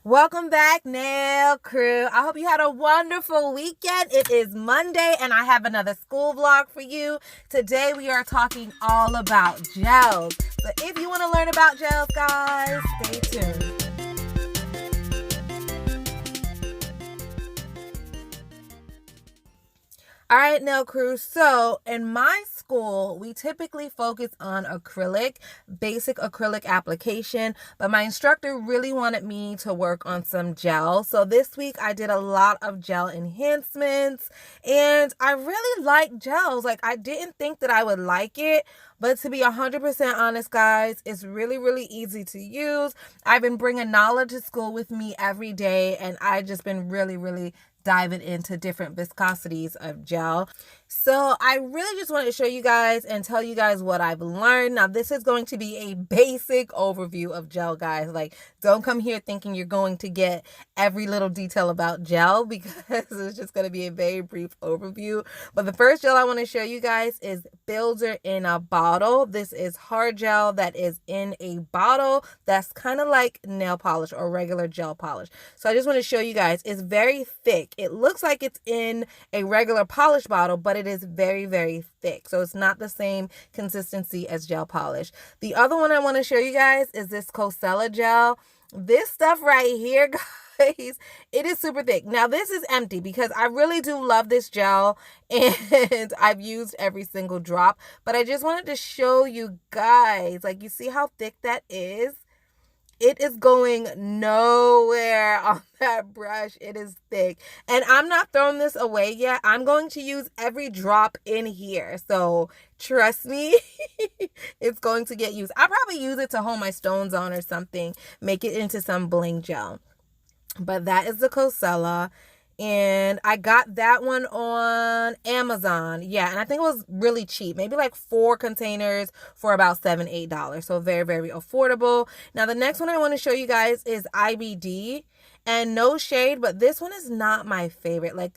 Welcome back, nail crew. I hope you had a wonderful weekend. It is Monday and I have another school vlog for you. Today we are talking all about gels. So if you want to learn about gels, guys, stay tuned. All right, nail crew. So in my school, we typically focus on acrylic, basic acrylic application, but my instructor really wanted me to work on some gel. So this week I did a lot of gel enhancements and I really like gels. Like, I didn't think that I would like it, but to be 100% honest, guys, it's really, really easy to use. I've been bringing knowledge to school with me every day and I've just been really diving into different viscosities of gel. So I really just wanted to show you guys and tell you guys what I've learned. Now, this is going to be a basic overview of gel, guys. Like, don't come here thinking you're going to get every little detail about gel, because it's just going to be a very brief overview. But the first gel I want to show you guys is Builder in a bottle. This is hard gel that is in a bottle that's kind of like nail polish or regular gel polish. So I just want to show you guys, it's very thick. It looks like it's in a regular polish bottle, but it is very thick. So it's not the same consistency as gel polish. The other one I want to show you guys is this xoxo gel. This stuff right here, guys, it is super thick. Now, this is empty because I really do love this gel and I've used every single drop, but I just wanted to show you guys, like, you see how thick that is? It is going nowhere on that brush. It is thick. And I'm not throwing this away yet. I'm going to use every drop in here. So trust me, it's going to get used. I'll probably use it to hold my stones on or something. Make it into some bling gel. But that is the xoxo. And I got that one on Amazon. Yeah, and I think it was really cheap. Maybe like 4 containers for about $7, $8. So very affordable. Now, the next one I want to show you guys is IBD. And no shade, but this one is not my favorite. Like,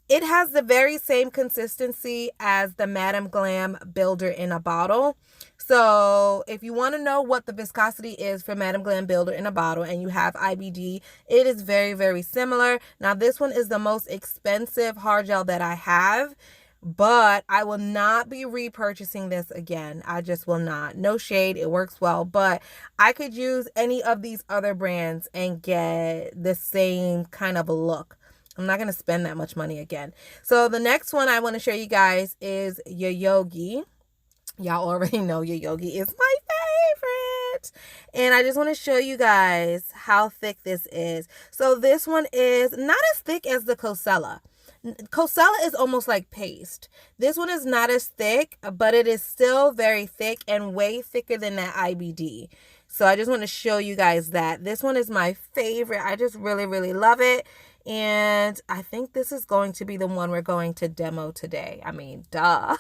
it has the very same consistency as the Madam Glam Builder in a bottle. So if you want to know what the viscosity is for Madam Glam Builder in a bottle and you have IBD, it is very similar. Now, this one is the most expensive hard gel that I have, but I will not be repurchasing this again. I just will not. No shade, it works well, but I could use any of these other brands and get the same kind of a look. I'm not going to spend that much money again. So the next one I want to show you guys is Yogi. Y'all already know Yogi is my favorite. And I just want to show you guys how thick this is. So this one is not as thick as the xoxo. Xoxo is almost like paste. This one is not as thick, but it is still very thick and way thicker than that IBD. So I just want to show you guys that. This one is my favorite. I just really love it. And I think this is going to be the one we're going to demo today. I mean, duh.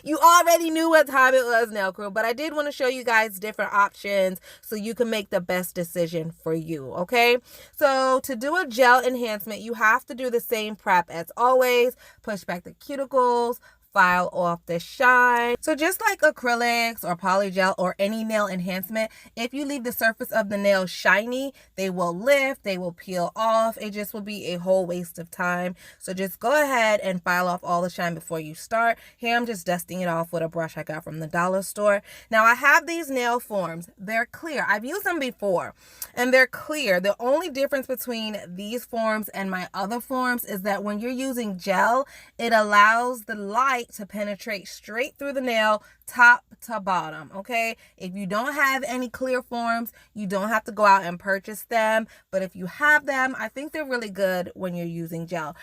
You already knew what time it was, nail crew, but I did want to show you guys different options so you can make the best decision for you, okay? So to do a gel enhancement, you have to do the same prep as always. Push back the cuticles, file off the shine. So just like acrylics or polygel or any nail enhancement, if you leave the surface of the nail shiny, they will lift, they will peel off. It just will be a whole waste of time. So just go ahead and file off all the shine before you start. Here I'm just dusting it off with a brush I got from the dollar store. Now, I have these nail forms. They're clear. I've used them before and they're clear. The only difference between these forms and my other forms is that when you're using gel, it allows the light to penetrate straight through the nail, top to bottom, okay? If you don't have any clear forms, you don't have to go out and purchase them. But if you have them, I think they're really good when you're using gel.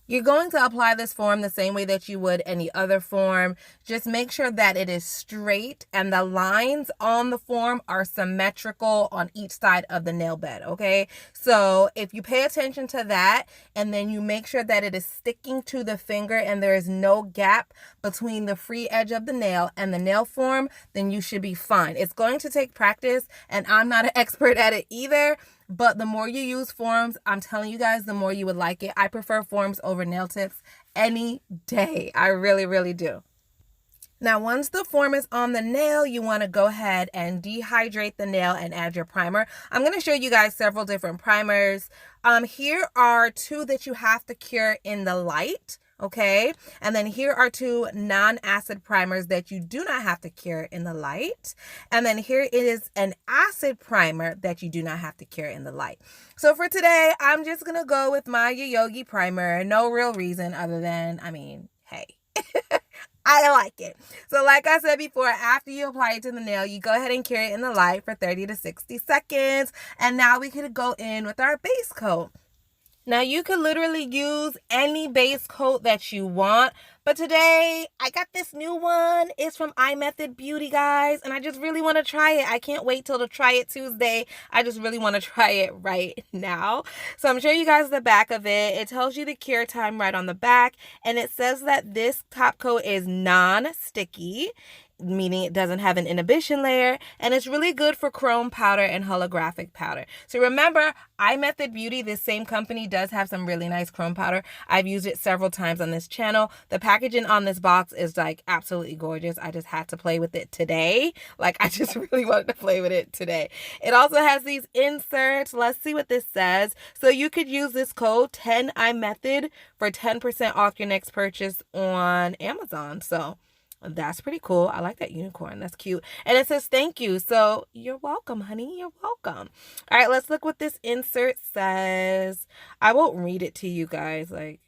You're going to apply this form the same way that you would any other form. Just make sure that it is straight and the lines on the form are symmetrical on each side of the nail bed, okay? So if you pay attention to that and then you make sure that it is sticking to the finger and there is no gap between the free edge of the nail and the nail form, then you should be fine. It's going to take practice and I'm not an expert at it either. But the more you use forms, I'm telling you guys, the more you would like it. I prefer forms over nail tips any day. I really do. Now, once the form is on the nail, you want to go ahead and dehydrate the nail and add your primer. I'm going to show you guys several different primers. Here are 2 that you have to cure in the light. Okay, and then here are 2 non-acid primers that you do not have to cure in the light. And then here is an acid primer that you do not have to cure in the light. So for today, I'm just going to go with my Yogi primer. No real reason other than, hey. I like it. So like I said before, after you apply it to the nail, you go ahead and cure it in the light for 30 to 60 seconds. And now we could go in with our base coat. Now, you could literally use any base coat that you want, but today I got this new one. It's from iMethod Beauty, guys, and I just really want to try it. I can't wait till to try it Tuesday. I just really want to try it right now. So I'm showing you guys the back of it. It tells you the cure time right on the back, and it says that this top coat is non-sticky, meaning it doesn't have an inhibition layer, and it's really good for chrome powder and holographic powder. So remember, iMethod Beauty, this same company, does have some really nice chrome powder. I've used it several times on this channel. The packaging on this box is like absolutely gorgeous. I just had to play with it today. Like, I just really wanted to play with it today. It also has these inserts. Let's see what this says. So you could use this code 10iMethod for 10% off your next purchase on Amazon. So that's pretty cool. I like that unicorn. That's cute. And it says thank you. So you're welcome, honey. You're welcome. All right, let's look what this insert says. I won't read it to you guys. Like,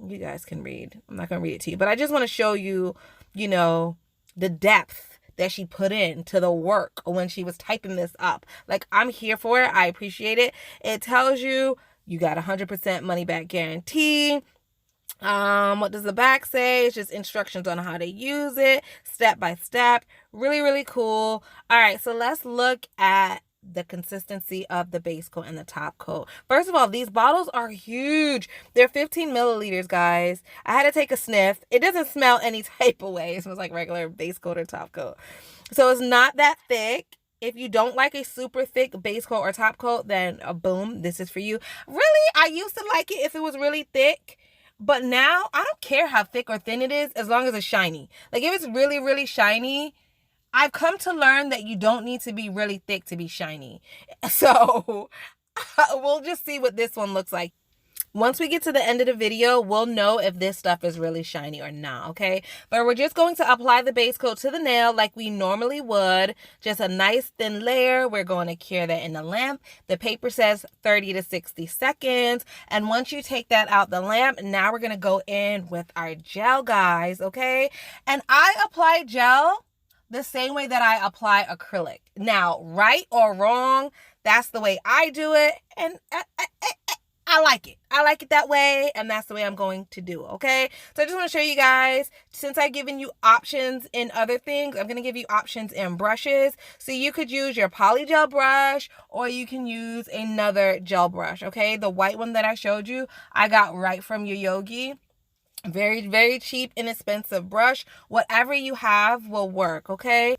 you guys can read. I'm not going to read it to you. But I just want to show you, the depth that she put into the work when she was typing this up. Like, I'm here for it. I appreciate it. It tells you got 100% money back guarantee. What does the back say? It's just instructions on how to use it, step by step. Really, really cool. All right, so let's look at the consistency of the base coat and the top coat. First of all, these bottles are huge. They're 15 milliliters, guys. I had to take a sniff. It doesn't smell any type of way. It smells like regular base coat or top coat. So it's not that thick. If you don't like a super thick base coat or top coat, then boom, this is for you. Really, I used to like it if it was really thick. But now, I don't care how thick or thin it is, as long as it's shiny. Like, if it's really, really shiny, I've come to learn that you don't need to be really thick to be shiny. So, we'll just see what this one looks like. Once we get to the end of the video, we'll know if this stuff is really shiny or not, okay? But we're just going to apply the base coat to the nail like we normally would. Just a nice thin layer. We're going to cure that in the lamp. The paper says 30 to 60 seconds. And once you take that out the lamp, now we're going to go in with our gel, guys, okay? And I apply gel the same way that I apply acrylic. Now, right or wrong, that's the way I do it. And I like it. I like it that way, and that's the way I'm going to do it, okay? So I just want to show you guys, since I've given you options in other things, I'm going to give you options in brushes. So you could use your polygel brush, or you can use another gel brush, okay? The white one that I showed you, I got right from Yogi. Very, very cheap, inexpensive brush. Whatever you have will work, okay?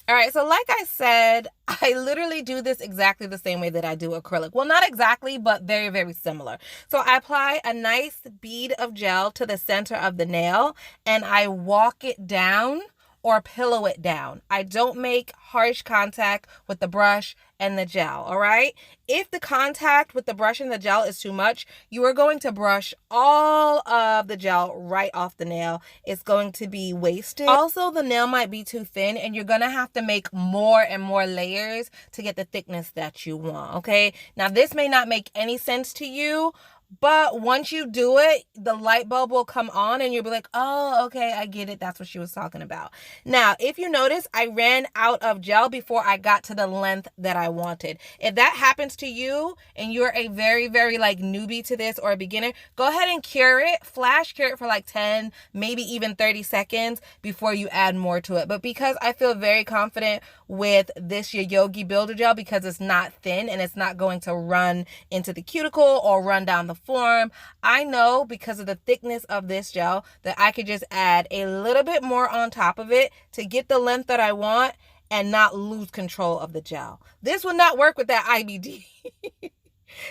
All right, so like I said, I literally do this exactly the same way that I do acrylic. Well, not exactly, but very, very similar. So I apply a nice bead of gel to the center of the nail, and I walk it down or pillow it down. I don't make harsh contact with the brush and the gel, all right? If the contact with the brush and the gel is too much, you are going to brush all of the gel right off the nail. It's going to be wasted. Also, the nail might be too thin, and you're gonna have to make more and more layers to get the thickness that you want, okay? Now, this may not make any sense to you, but once you do it, the light bulb will come on and you'll be like, oh, okay, I get it. That's what she was talking about. Now, if you notice, I ran out of gel before I got to the length that I wanted. If that happens to you and you're a very, very newbie to this or a beginner, go ahead and cure it, flash cure it for 10, maybe even 30 seconds before you add more to it. But because I feel very confident with this Yogi Builder Gel, because it's not thin and it's not going to run into the cuticle or run down the form, I know because of the thickness of this gel that I could just add a little bit more on top of it to get the length that I want and not lose control of the gel. This would not work with that IBD.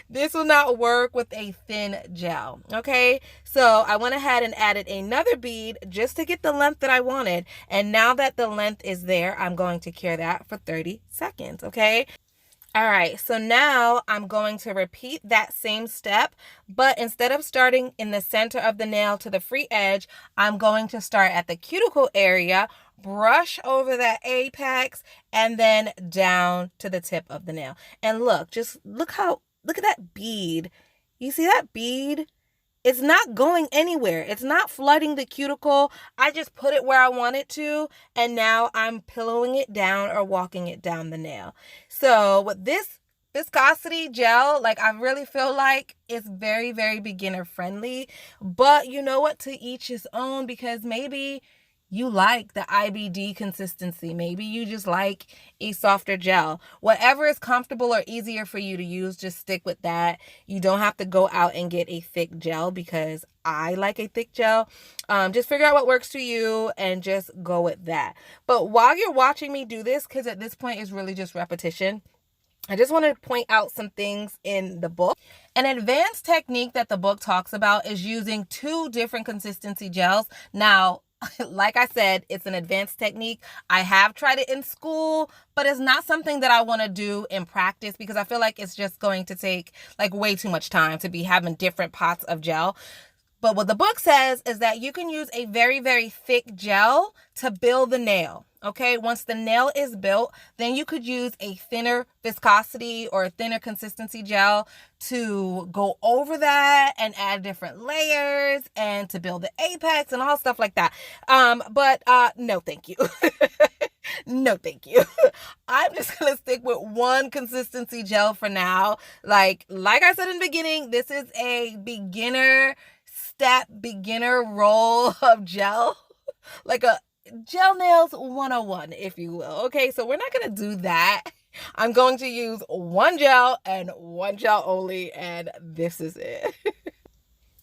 This will not work with a thin gel, okay? So I went ahead and added another bead just to get the length that I wanted. And now that the length is there, I'm going to cure that for 30 seconds, okay? All right, so now I'm going to repeat that same step, but instead of starting in the center of the nail to the free edge, I'm going to start at the cuticle area, brush over that apex, and then down to the tip of the nail. And look, just look at that bead. You see that bead? It's not going anywhere. It's not flooding the cuticle. I just put it where I want it to, and now I'm pillowing it down or walking it down the nail. So with this viscosity gel, like, I really feel like it's very, very beginner friendly. But you know what? To each his own, because maybe you like the IBD consistency. Maybe you just like a softer gel. Whatever is comfortable or easier for you to use, just stick with that. You don't have to go out and get a thick gel, because I like a thick gel. Just figure out what works for you and just go with that. But while you're watching me do this, because at this point it's really just repetition, I just want to point out some things in the book. An advanced technique that the book talks about is using 2 different consistency gels. Now, like I said, it's an advanced technique. I have tried it in school, but it's not something that I want to do in practice, because I feel like it's just going to take like way too much time to be having different pots of gel. But what the book says is that you can use a very, very thick gel to build the nail. Okay, once the nail is built, then you could use a thinner viscosity or a thinner consistency gel to go over that and add different layers and to build the apex and all stuff like that. But no, thank you. No, thank you. I'm just going to stick with one consistency gel for now. Like I said in the beginning, this is a beginner roll of gel. Like a gel nails 101, if you will. Okay, so we're not going to do that. I'm going to use one gel and one gel only, and this is it.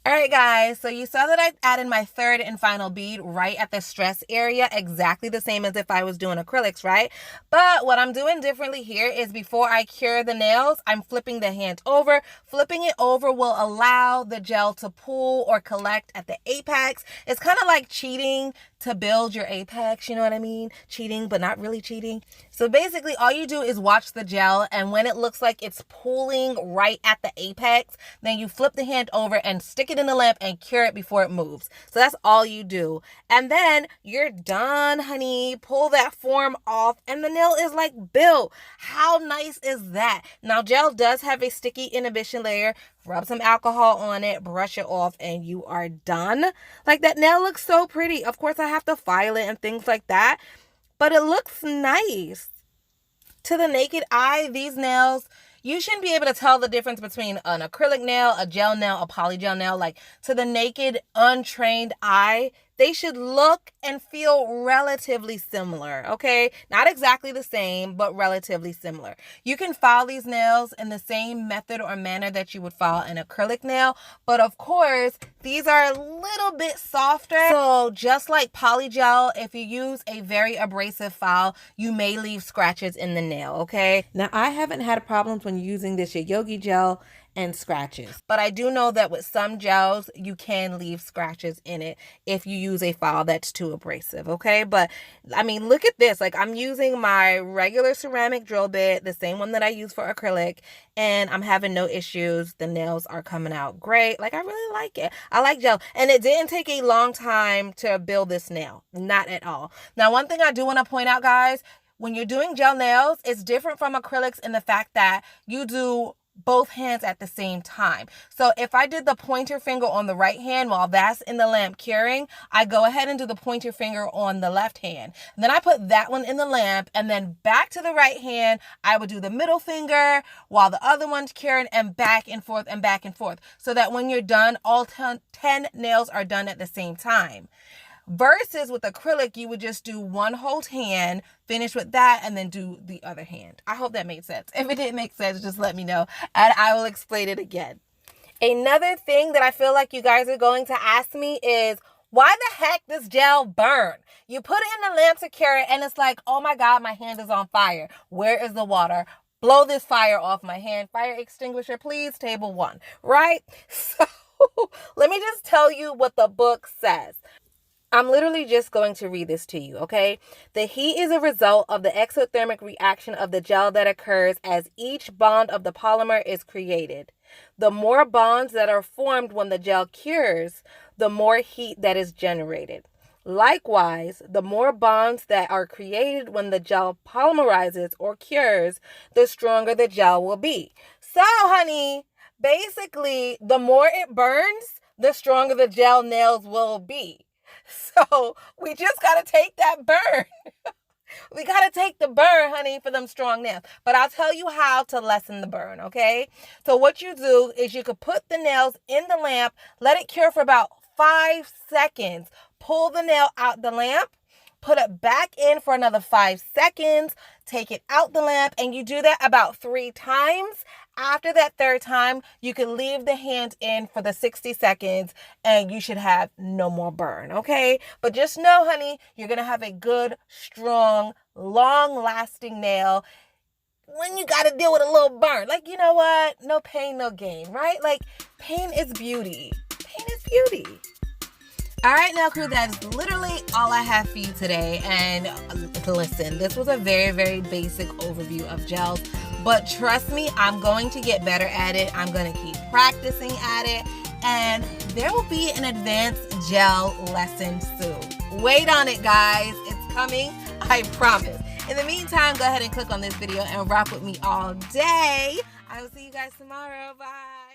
All right, guys, so you saw that I added my third and final bead right at the stress area, exactly the same as if I was doing acrylics, right? But what I'm doing differently here is before I cure the nails, I'm flipping the hand over. Flipping it over will allow the gel to pool or collect at the apex. It's kind of like cheating to build your apex, you know what I mean? Cheating, but not really cheating. So basically, all you do is watch the gel, and when it looks like it's pooling right at the apex, then you flip the hand over and stick it in the lamp and cure it before it moves. So that's all you do. And then you're done, honey. Pull that form off, and the nail is like built. How nice is that? Now, gel does have a sticky inhibition layer. Rub some alcohol on it, brush it off, and you are done. Like, that nail looks so pretty. Of course, I have to file it and things like that, but it looks nice. To the naked eye, these nails, you shouldn't be able to tell the difference between an acrylic nail, a gel nail, a polygel nail. Like, to the naked, untrained eye, they should look and feel relatively similar, okay? Not exactly the same, but relatively similar. You can file these nails in the same method or manner that you would file an acrylic nail, but of course, these are a little bit softer. So just like polygel, if you use a very abrasive file, you may leave scratches in the nail, okay? Now, I haven't had problems when using this Yogi gel and scratches, but I do know that with some gels, you can leave scratches in it if you use a file that's too abrasive, okay? But I mean, look at this. Like, I'm using my regular ceramic drill bit, the same one that I use for acrylic, and I'm having no issues. The nails are coming out great. Like, I really like it. I like gel, and it didn't take a long time to build this nail. Not at all. Now, one thing I do want to point out, guys, when you're doing gel nails, it's different from acrylics in the fact that you do both hands at the same time. So if I did the pointer finger on the right hand while that's in the lamp curing, I go ahead and do the pointer finger on the left hand. Then I put that one in the lamp, and then back to the right hand, I would do the middle finger while the other one's curing, and back and forth and back and forth. So that when you're done, all 10 nails are done at the same time. Versus with acrylic, you would just do one whole hand, finish with that, and then do the other hand. I hope that made sense. If it didn't make sense, just let me know, and I will explain it again. Another thing that I feel like you guys are going to ask me is, why the heck does gel burn? You put it in the lamp to cure it, and it's like, oh my God, my hand is on fire. Where is the water? blow this fire off my hand. Fire extinguisher, please, table 1, right? So let me just tell you what the book says. I'm literally just going to read this to you, okay? The heat is a result of the exothermic reaction of the gel that occurs as each bond of the polymer is created. The more bonds that are formed when the gel cures, the more heat that is generated. Likewise, the more bonds that are created when the gel polymerizes or cures, the stronger the gel will be. So, honey, basically, the more it burns, the stronger the gel nails will be. So we just got to take that burn. We got to take the burn, honey, for them strong nails. But I'll tell you how to lessen the burn, okay? So what you do is you could put the nails in the lamp, let it cure for about 5 seconds. Pull the nail out the lamp, put it back in for another 5 seconds, take it out the lamp, and you do that about 3 times. After that 3rd time, you can leave the hand in for the 60 seconds and you should have no more burn, okay? But just know, honey, you're going to have a good, strong, long-lasting nail when you got to deal with a little burn. Like, you know what? No pain, no gain, right? Like, pain is beauty. Pain is beauty. All right, nail crew, that's literally all I have for you today. And listen, this was a very, very basic overview of gels. But trust me, I'm going to get better at it. I'm going to keep practicing at it. And there will be an advanced gel lesson soon. Wait on it, guys. It's coming. I promise. In the meantime, go ahead and click on this video and rock with me all day. I will see you guys tomorrow. Bye.